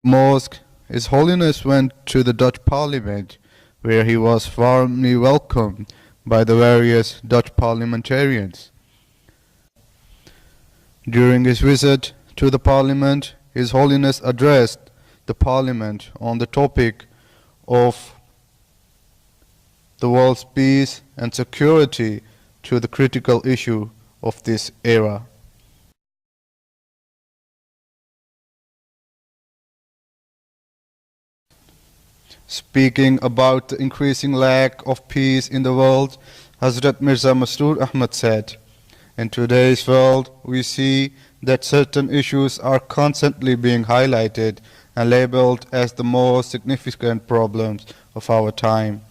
Mosque, His Holiness went to the Dutch Parliament, where he was warmly welcomed by the various Dutch parliamentarians. During his visit to the Parliament, His Holiness addressed the Parliament on the topic of the world's peace and security to the critical issue of this era. Speaking about the increasing lack of peace in the world, Hazrat Mirza Masroor Ahmad said, "In today's world, we see that certain issues are constantly being highlighted and labeled as the most significant problems of our time.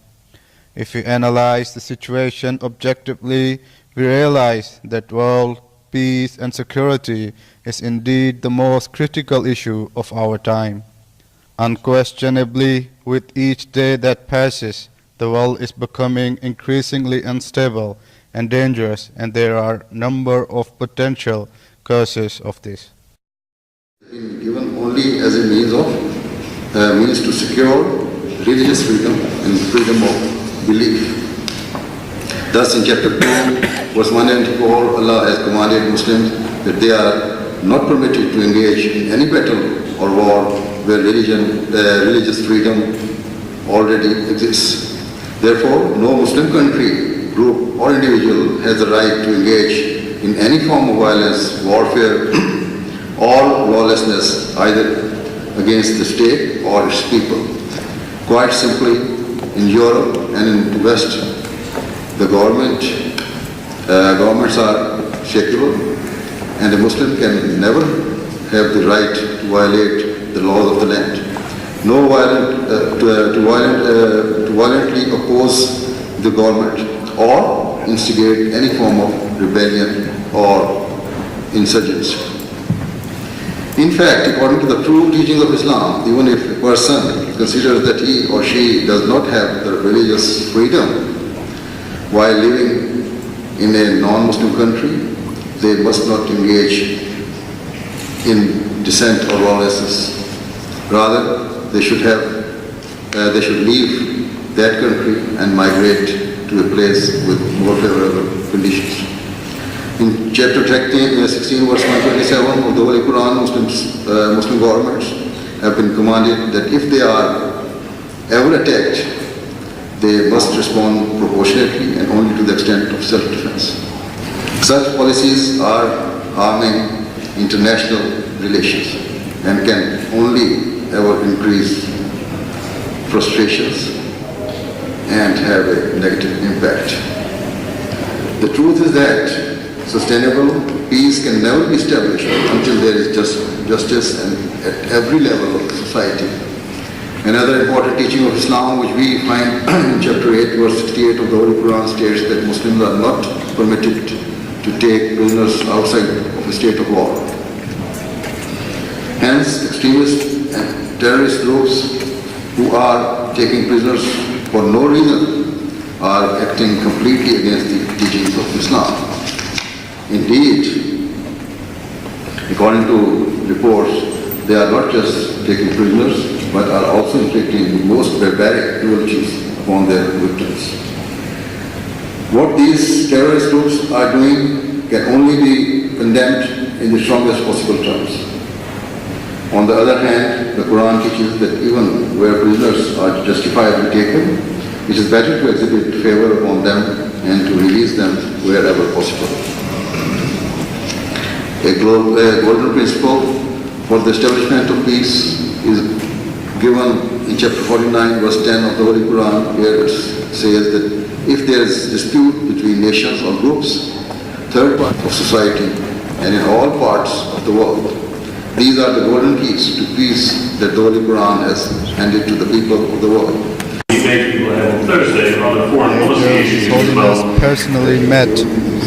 If we analyze the situation objectively, we realize that world peace and security is indeed the most critical issue of our time. Unquestionably, with each day that passes, the world is becoming increasingly unstable and dangerous, and there are a number of potential causes of this." Been given only as a means to secure religious freedom and freedom of belief. Thus, in chapter 2, verse 194, Allah has commanded Muslims that they are not permitted to engage in any battle or war where religious freedom already exists. Therefore, no Muslim country, group, or individual has the right to engage in any form of violence, warfare, or lawlessness, either against the state or its people. Quite simply, in Europe and in the West, the governments are secular, and a Muslim can never have the right to violate the laws of the land. No to violently oppose the government or instigate any form of rebellion or insurgency. In fact, according to the true teachings of Islam, even if a person considers that he or she does not have the religious freedom while living in a non-Muslim country, they must not engage in dissent or lawlessness. Rather, they should leave that country and migrate to a place with more favorable conditions. In chapter 16, verse 127 of the Holy Quran, Muslim governments have been commanded that if they are ever attacked, they must respond proportionately and only to the extent of self-defense. Such policies are harming international relations and can only ever increase frustrations and have a negative impact. The truth is that sustainable peace can never be established until there is justice at every level of society. Another important teaching of Islam, which we find in chapter 8, verse 68 of the Holy Quran, states that Muslims are not permitted to take prisoners outside of a state of war. Hence, extremist and terrorist groups who are taking prisoners for no reason are acting completely against the teachings of Islam. Indeed, according to reports, they are not just taking prisoners, but are also inflicting the most barbaric cruelties upon their victims. What these terrorist groups are doing can only be condemned in the strongest possible terms. On the other hand, the Quran teaches that even where prisoners are justifiably taken, it is better to exhibit favor upon them and to release them wherever possible. A golden principle for the establishment of peace is given in chapter 49, verse 10 of the Holy Quran, where it says that if there is dispute between nations or groups, third part of society, and in all parts of the world, these are the golden keys to peace that the Holy Quran has handed to the people of the world. Thursday on the foreign policy issues His as well. Holiness personally met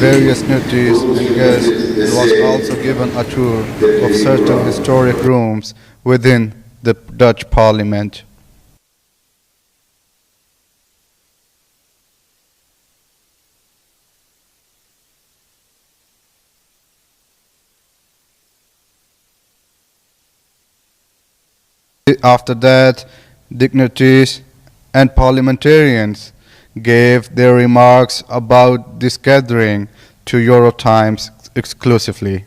various notaries and guests and was also given a tour of certain historic rooms within the Dutch Parliament. After that, dignitaries and parliamentarians gave their remarks about this gathering to Eurotimes exclusively.